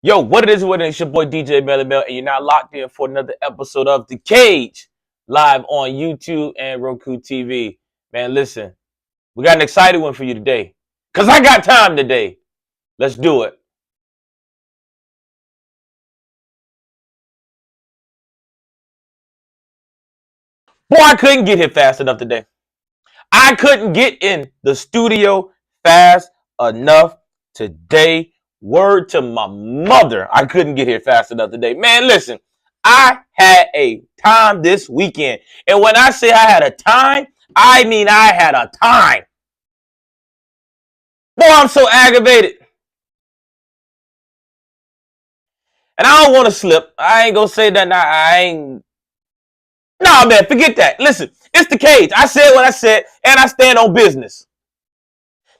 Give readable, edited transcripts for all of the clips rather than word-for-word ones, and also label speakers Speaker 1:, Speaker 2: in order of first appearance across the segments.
Speaker 1: Yo, what it is, what it is, your boy DJ Mellymel, and you're now locked in for another episode of The Cage, live on YouTube and Roku TV. Man, listen, we got an exciting one for you today, because I got time today. Let's do it. Boy, I couldn't get here fast enough today. I couldn't get in the studio fast enough today. Word to my mother, I couldn't get here fast enough today. Man, listen, I had a time this weekend. And when I say I had a time, I mean I had a time. Boy, I'm so aggravated. And I don't want to slip. I ain't going to say that now. I ain't. Nah, man, forget that. Listen, it's The Cage. I said what I said, and I stand on business.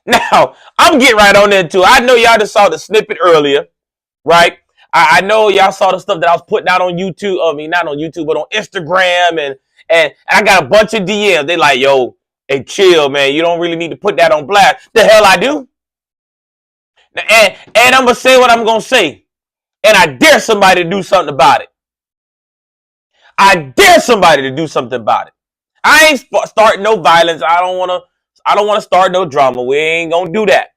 Speaker 1: Now, I'm getting right on into it. I know y'all just saw the snippet earlier, right? I know y'all saw the stuff that I was putting out on YouTube. I mean, not on YouTube, but on Instagram. And I got a bunch of DMs. They like, yo, hey, chill, man. You don't really need to put that on blast. The hell I do. And I'm going to say what I'm going to say. And I dare somebody to do something about it. I dare somebody to do something about it. I ain't starting no violence. I don't want to start no drama. We ain't going to do that.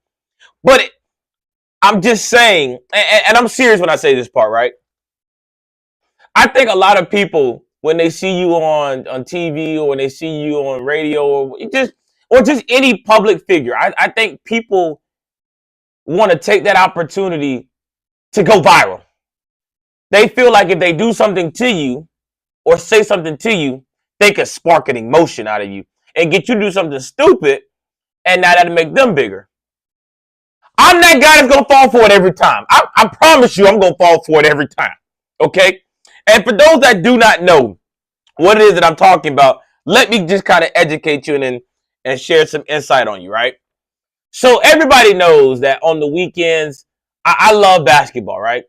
Speaker 1: But I'm just saying, and I'm serious when I say this part, right? I think a lot of people, when they see you on TV or when they see you on radio or just any public figure, I think people want to take that opportunity to go viral. They feel like if they do something to you or say something to you, they can spark an emotion out of you and get you to do something stupid, and now that'll make them bigger. I'm that guy that's going to fall for it every time. I promise you I'm going to fall for it every time. Okay? And for those that do not know what it is that I'm talking about, let me just kind of educate you and share some insight on you, right? So everybody knows that on the weekends, I love basketball, right?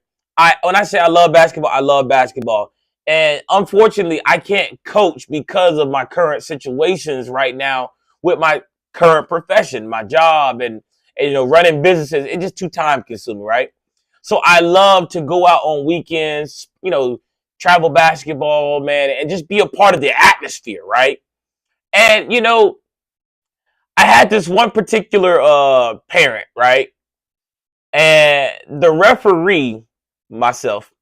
Speaker 1: When I say I love basketball. And unfortunately, I can't coach because of my current situations right now with my current profession, my job, and running businesses. It's just too time consuming, right? So I love to go out on weekends, travel basketball, man, and just be a part of the atmosphere, right? And I had this one particular parent, right? And the referee, myself,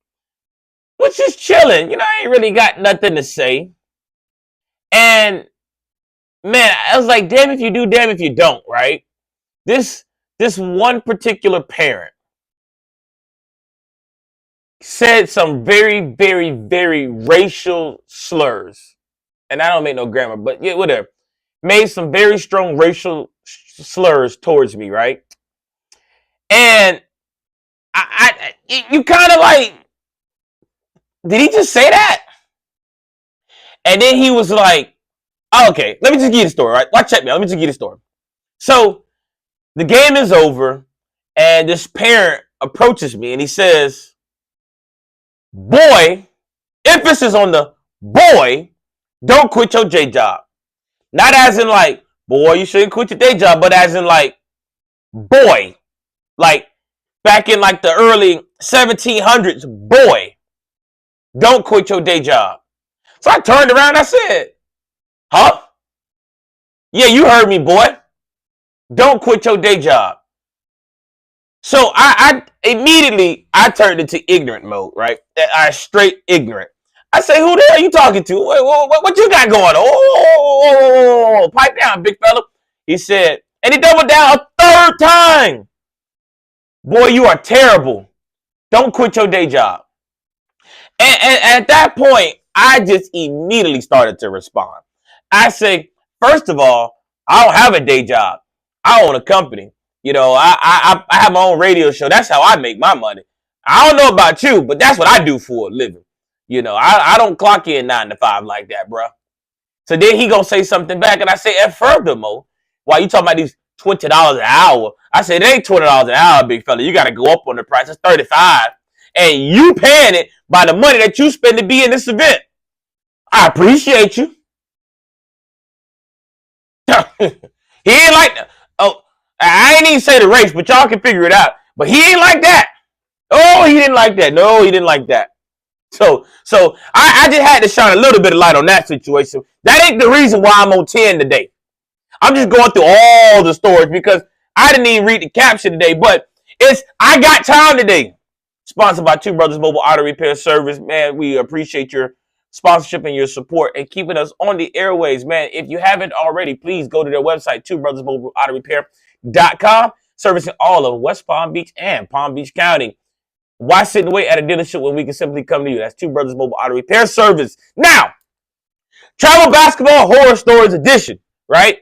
Speaker 1: was just chilling. I ain't really got nothing to say. And man, I was like, damn if you do, damn if you don't, right? This one particular parent said some very, very, very racial slurs. And I don't make no grammar, but yeah, whatever. Made some very strong racial slurs towards me, right? And you kind of like, did he just say that? And then he was like, oh, okay, let me just give you the story, right? Watch check me out. Let me just give you the story. So the game is over, and this parent approaches me, and he says, boy, emphasis on the boy, don't quit your day job. Not as in like, boy, you shouldn't quit your day job, but as in like, boy. Like, back in like the early 1700s, boy, don't quit your day job. So I turned around and I said, huh? Yeah, you heard me, boy. Don't quit your day job. So I immediately turned into ignorant mode, right? I straight ignorant. I say, who the hell are you talking to? What you got going on? Oh, pipe down, big fella. He said, and he doubled down a third time. Boy, you are terrible. Don't quit your day job. And at that point, I just immediately started to respond. I say, first of all, I don't have a day job. I own a company. I have my own radio show. That's how I make my money. I don't know about you, but that's what I do for a living. I don't clock in 9 to 5 like that, bro. So then he gonna say something back, and I say, and furthermore, why you talking about these $20 an hour? I said, it ain't $20 an hour, big fella. You got to go up on the price. It's $35, and you paying it by the money that you spend to be in this event. I appreciate you. He ain't like that. Oh, I ain't even say the race, but y'all can figure it out. But he ain't like that. Oh, he didn't like that. No, he didn't like that. So I just had to shine a little bit of light on that situation. That ain't the reason why I'm on 10 today. I'm just going through all the stories because I didn't even read the caption today. But I got time today. Sponsored by Two Brothers Mobile Auto Repair Service. Man, we appreciate your sponsorship and your support and keeping us on the airways. Man, if you haven't already, please go to their website, twobrothersmobileautorepair.com, servicing all of West Palm Beach and Palm Beach County. Why sit and wait at a dealership when we can simply come to you? That's Two Brothers Mobile Auto Repair Service. Now, Travel Basketball Horror Stories Edition, right?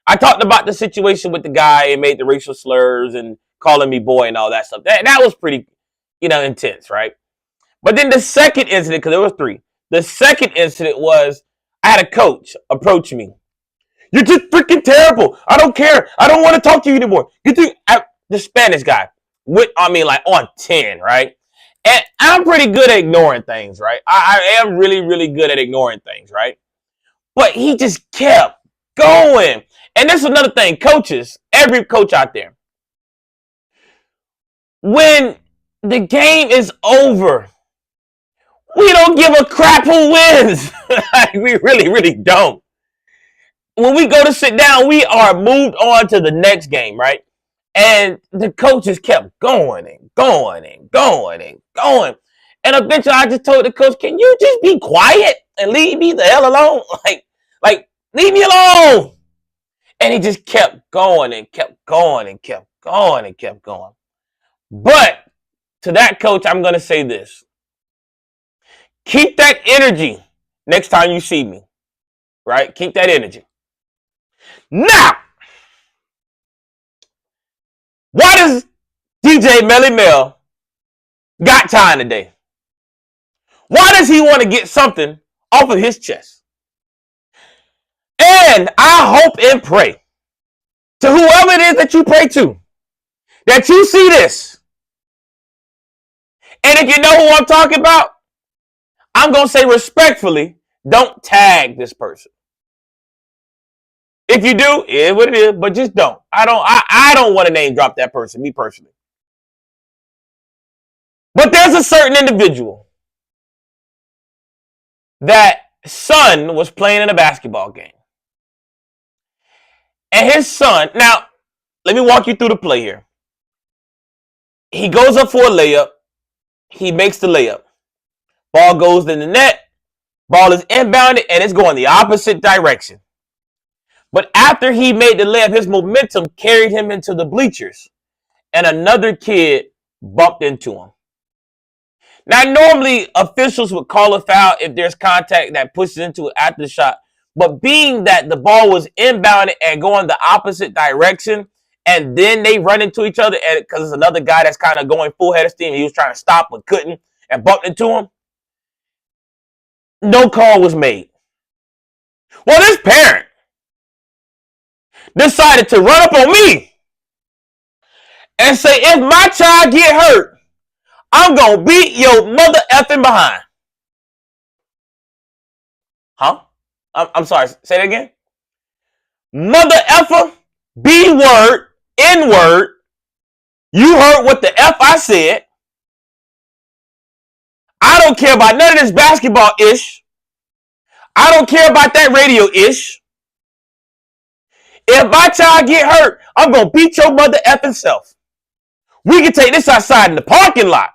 Speaker 1: I talked about the situation with the guy and made the racial slurs and calling me boy and all that stuff. That was pretty, intense, right? But then the second incident, because there was three, the second incident was I had a coach approach me. You're just freaking terrible. I don't care. I don't want to talk to you anymore. The Spanish guy went on me like on 10, right? And I'm pretty good at ignoring things, right? I am really, really good at ignoring things, right? But he just kept going. And this is another thing, coaches, every coach out there. When the game is over, we don't give a crap who wins. We really, really don't. When we go to sit down, we are moved on to the next game, right? And the coaches kept going and going and going and going. And eventually I just told the coach, can you just be quiet and leave me the hell alone? Like, leave me alone. And he just kept going and kept going and kept going and kept going. But to that coach, I'm going to say this. Keep that energy next time you see me, right? Keep that energy. Now, why does DJ Mellymel got time today? Why does he want to get something off of his chest? And I hope and pray to whoever it is that you pray to, that you see this. And if you know who I'm talking about, I'm going to say respectfully, don't tag this person. If you do, it is what it is, but just don't. I don't want to name drop that person, me personally. But there's a certain individual that son was playing in a basketball game. And his son, now, let me walk you through the play here. He goes up for a layup. He makes the layup. Ball goes in the net. Ball is inbounded, and it's going the opposite direction. But after he made the layup, his momentum carried him into the bleachers. And another kid bumped into him. Now, normally, officials would call a foul if there's contact that pushes into it after the shot. But being that the ball was inbounded and going the opposite direction, and then they run into each other, and because there's another guy that's kind of going full head of steam, he was trying to stop but couldn't, and bumped into him, no call was made. Well, this parent decided to run up on me and say, if my child get hurt, I'm going to beat your mother effing behind. Huh? I'm sorry. Say that again. Mother effer, B word, N word. You heard what the F I said. I don't care about none of this basketball ish. I don't care about that radio ish. If my child get hurt, I'm going to beat your mother effing self. We can take this outside in the parking lot.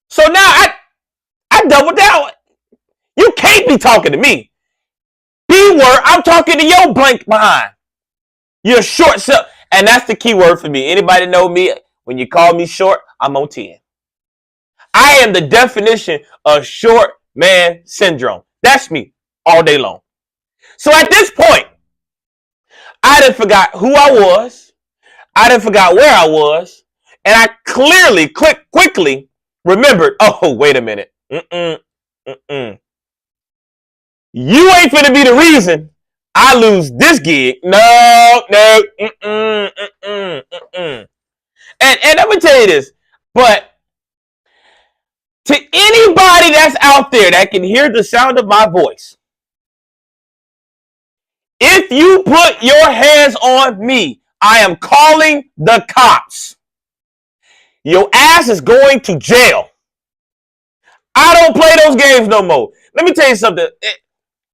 Speaker 1: So now I double down. You can't be talking to me. B word, I'm talking to your blank behind. You're short self. And that's the key word for me. Anybody know me? When you call me short, I'm on 10. I am the definition of short man syndrome. That's me all day long. So at this point, I done forgot who I was. I done forgot where I was. And I clearly, quickly remembered, oh, wait a minute. You ain't finna be the reason I lose this gig. No. And let me tell you this, but to anybody that's out there that can hear the sound of my voice, if you put your hands on me, I am calling the cops. Your ass is going to jail. I don't play those games no more. Let me tell you something.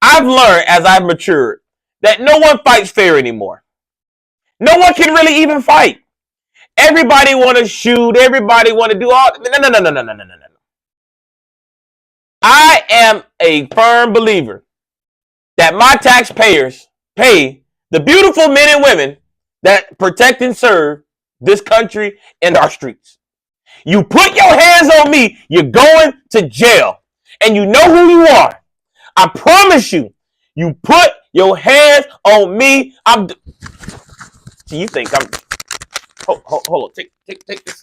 Speaker 1: I've learned as I've matured that no one fights fair anymore. No one can really even fight. Everybody want to shoot. Everybody want to do all. No. I am a firm believer that my taxpayers pay the beautiful men and women that protect and serve this country and our streets. You put your hands on me, you're going to jail. And you know who you are. I promise you, you put your hands on me. So you think I'm... Hold on. Take this.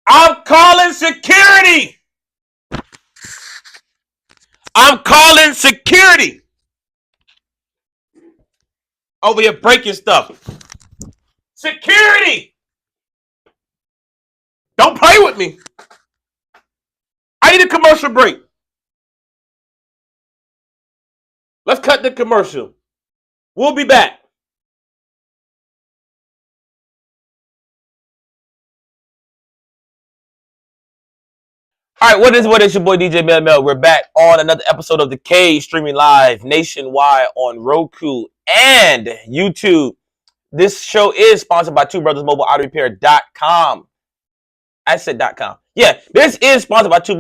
Speaker 1: I'm calling security. I'm calling security. Over here breaking stuff. Security. Don't play with me. I need a commercial break. Let's cut the commercial. We'll be back. All right, what is your boy DJ Mellymel? We're back on another episode of The Cage, streaming live nationwide on Roku and YouTube. This show is sponsored by TwoBrothersMobileAutoRepair.com. I said .com. Yeah, this is sponsored by Two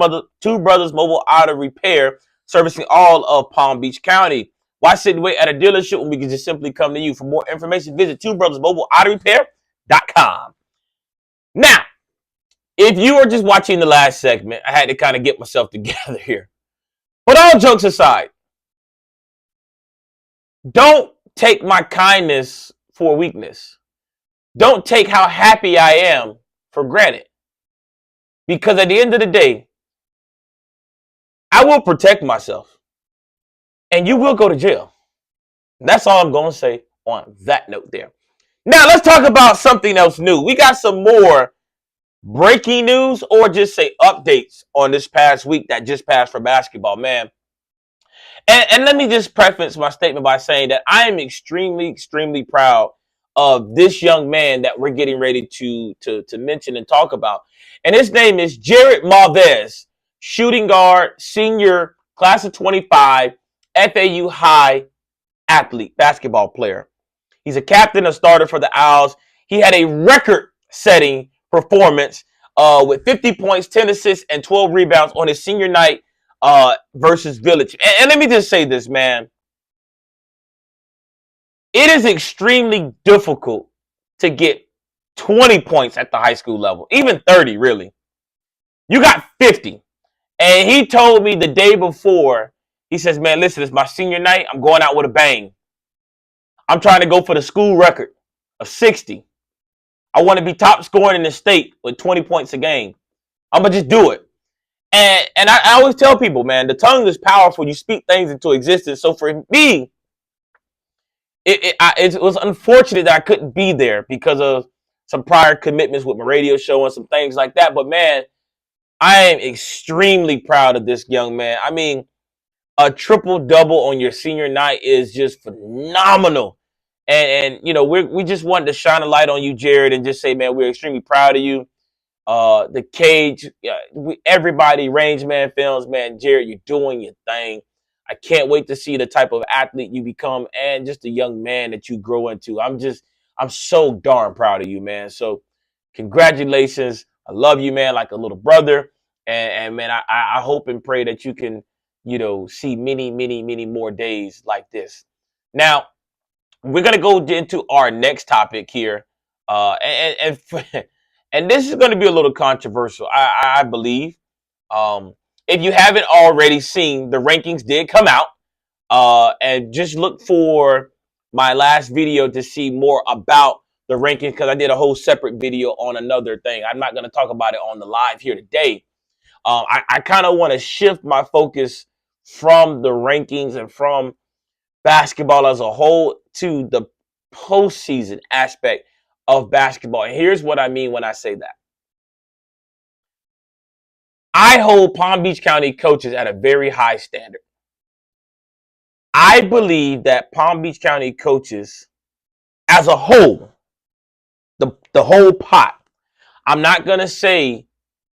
Speaker 1: Brothers Mobile Auto Repair, servicing all of Palm Beach County. Why sit and wait at a dealership when we can just simply come to you? For more information, visit TwoBrothersMobileAutoRepair.com. Now, if you are just watching the last segment, I had to kind of get myself together here. But all jokes aside, don't take my kindness for weakness. Don't take how happy I am for granted. Because at the end of the day, I will protect myself. And you will go to jail. That's all I'm going to say on that note there. Now, let's talk about something else new. We got some more breaking news, or just say updates on this past week that just passed for basketball, man. And let me just preface my statement by saying that I am extremely proud of this young man that we're getting ready to mention and talk about. And his name is Jarret Mauvais, shooting guard, senior, class of 25, FAU high athlete, basketball player. He's a captain, a starter for the Owls. He had a record-setting performance with 50 points, 10 assists, and 12 rebounds on his senior night versus Village. And let me just say this, man. It is extremely difficult to get 20 points at the high school level, even 30, really. You got 50. And he told me the day before, he says, man, listen, it's my senior night. I'm going out with a bang. I'm trying to go for the school record of 60. I want to be top scoring in the state with 20 points a game. I'm going to just do it. And I always tell people, man, the tongue is powerful. You speak things into existence. So for me, it was unfortunate that I couldn't be there because of some prior commitments with my radio show and some things like that. But, man, I am extremely proud of this young man. I mean, a triple-double on your senior night is just phenomenal. And you know, we just wanted to shine a light on you, Jarret, and just say, man, we're extremely proud of you. The Cage, everybody, Range Man Films, man, Jarret, you're doing your thing. I can't wait to see the type of athlete you become and just the young man that you grow into. I'm so darn proud of you, man. So congratulations. I love you, man, like a little brother. And man, I hope and pray that you can, you know, see many more days like this. Now, we're going to go into our next topic here. And this is going to be a little controversial, I believe. If you haven't already seen, the rankings did come out. And just look for my last video to see more about the rankings, because I did a whole separate video on another thing. I'm not going to talk about it on the live here today. I kind of want to shift my focus from the rankings and from basketball as a whole to the postseason aspect of basketball. And here's what I mean when I say that. I hold Palm Beach County coaches at a very high standard. I believe that Palm Beach County coaches as a whole, the whole pot, I'm not going to say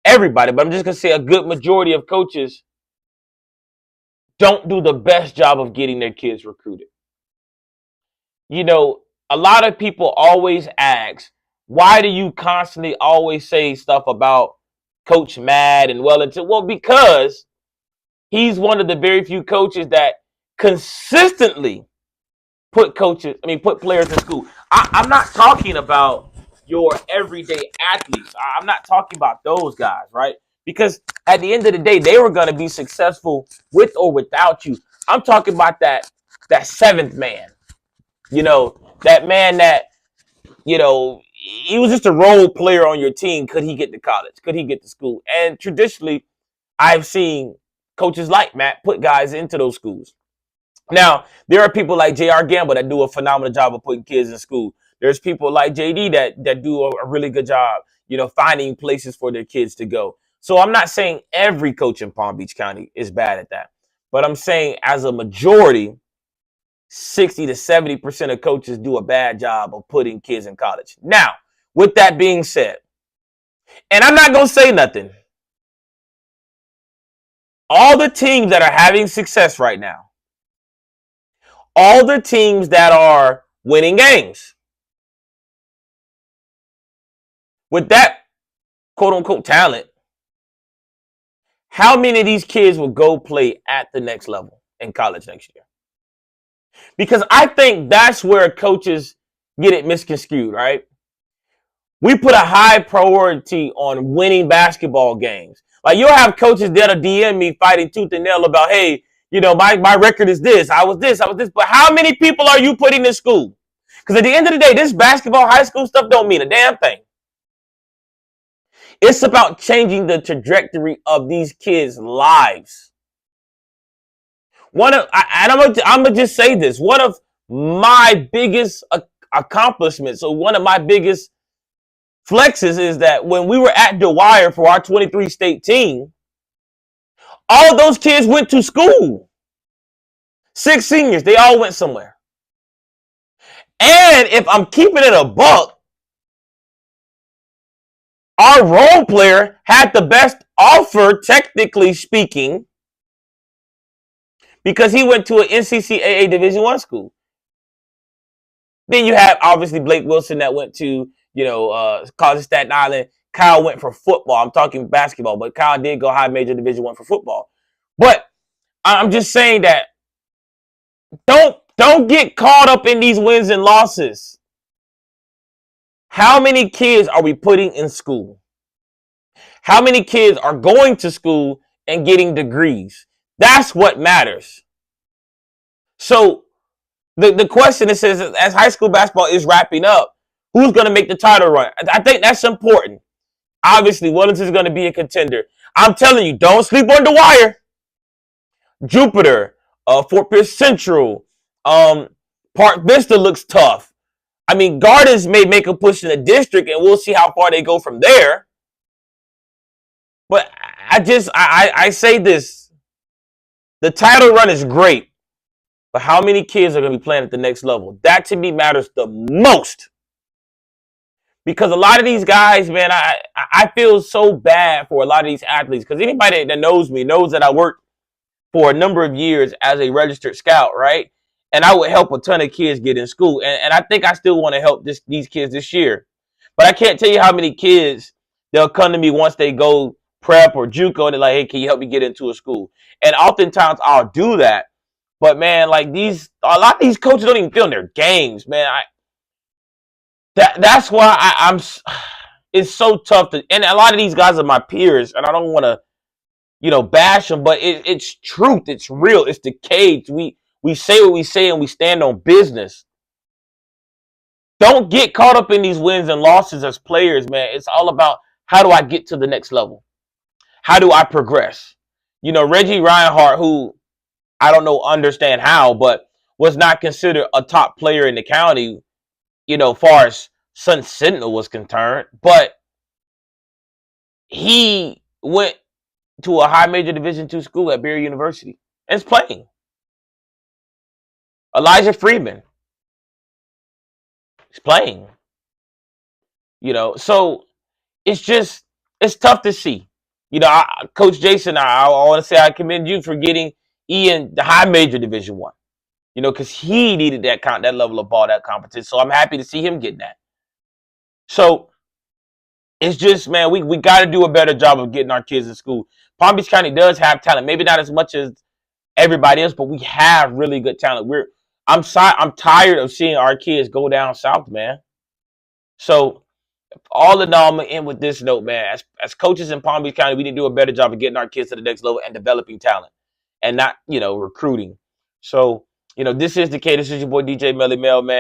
Speaker 1: everybody, but I'm just going to say a good majority of coaches don't do the best job of getting their kids recruited. You know, a lot of people always ask, why do you constantly always say stuff about Coach Mad and Wellington? Well, because he's one of the very few coaches that consistently put players in school. I'm not talking about your everyday athletes. I'm not talking about those guys, right? Because at the end of the day, they were going to be successful with or without you. I'm talking about that seventh man. You know, that man that, he was just a role player on your team. Could he get to college? Could he get to school? And traditionally, I've seen coaches like Matt put guys into those schools. Now, there are people like J.R. Gamble that do a phenomenal job of putting kids in school. There's people like J.D. that do a really good job, finding places for their kids to go. So I'm not saying every coach in Palm Beach County is bad at that. But I'm saying as a majority, 60 to 70% of coaches do a bad job of putting kids in college. Now, with that being said, and I'm not going to say nothing, all the teams that are having success right now, all the teams that are winning games, with that quote-unquote talent, how many of these kids will go play at the next level in college next year? Because I think that's where coaches get it misconstrued, right? We put a high priority on winning basketball games. Like, you'll have coaches that'll DM me fighting tooth and nail about, hey, my record is this. I was this. But how many people are you putting in school? Because at the end of the day, this basketball, high school stuff don't mean a damn thing. It's about changing the trajectory of these kids' lives. I'm gonna just say this. One of my biggest accomplishments, or one of my biggest flexes, is that when we were at Dwyer for our 23 state team, all of those kids went to school. 6 seniors, they all went somewhere. And if I'm keeping it a buck, our role player had the best offer, technically speaking, because he went to an NCCAA Division I school. Then you have, obviously, Blake Wilson that went to, College of Staten Island. Kyle went for football. I'm talking basketball, but Kyle did go high major Division I for football. But I'm just saying that don't get caught up in these wins and losses. How many kids are we putting in school? How many kids are going to school and getting degrees? That's what matters. So the question is, as high school basketball is wrapping up, who's going to make the title run? I think that's important. Obviously, Wellington's going to be a contender. I'm telling you, don't sleep on Dwyer. Jupiter, Fort Pierce Central, Park Vista looks tough. I mean, Gardens may make a push in the district, and we'll see how far they go from there. But I say this. The title run is great, but how many kids are going to be playing at the next level? That, to me, matters the most. Because a lot of these guys, man, I feel so bad for a lot of these athletes. Because anybody that knows me knows that I worked for a number of years as a registered scout, right? And I would help a ton of kids get in school. And I think I still want to help these kids this year. But I can't tell you how many kids, they'll come to me once they go prep or JUCO, and they're like, hey, can you help me get into a school? And oftentimes I'll do that. But, man, like, a lot of these coaches don't even film their games, man. That's why I'm. It's so tough and a lot of these guys are my peers, and I don't want to, bash them, but it's truth. It's real. It's the cage. We say what we say, and we stand on business. Don't get caught up in these wins and losses as players, man. It's all about, how do I get to the next level? How do I progress? Reggie Reinhardt, who I don't understand how, but was not considered a top player in the county, far as Sun Sentinel was concerned. But he went to a high major Division II school at Barry University. And it's playing. Elijah Freeman is playing. So it's tough to see. Coach Jason, I want to say I commend you for getting Ian the high major Division I. Because he needed that level of ball, that competition. So I'm happy to see him getting that. So it's just, man, we got to do a better job of getting our kids in school. Palm Beach County does have talent, maybe not as much as everybody else, but we have really good talent. I'm tired of seeing our kids go down south, man. So all in all, I'm gonna end with this note, man. As coaches in Palm Beach County, we need to do a better job of getting our kids to the next level and developing talent, and not recruiting. So this is the K. This is your boy DJ Mellymel, man.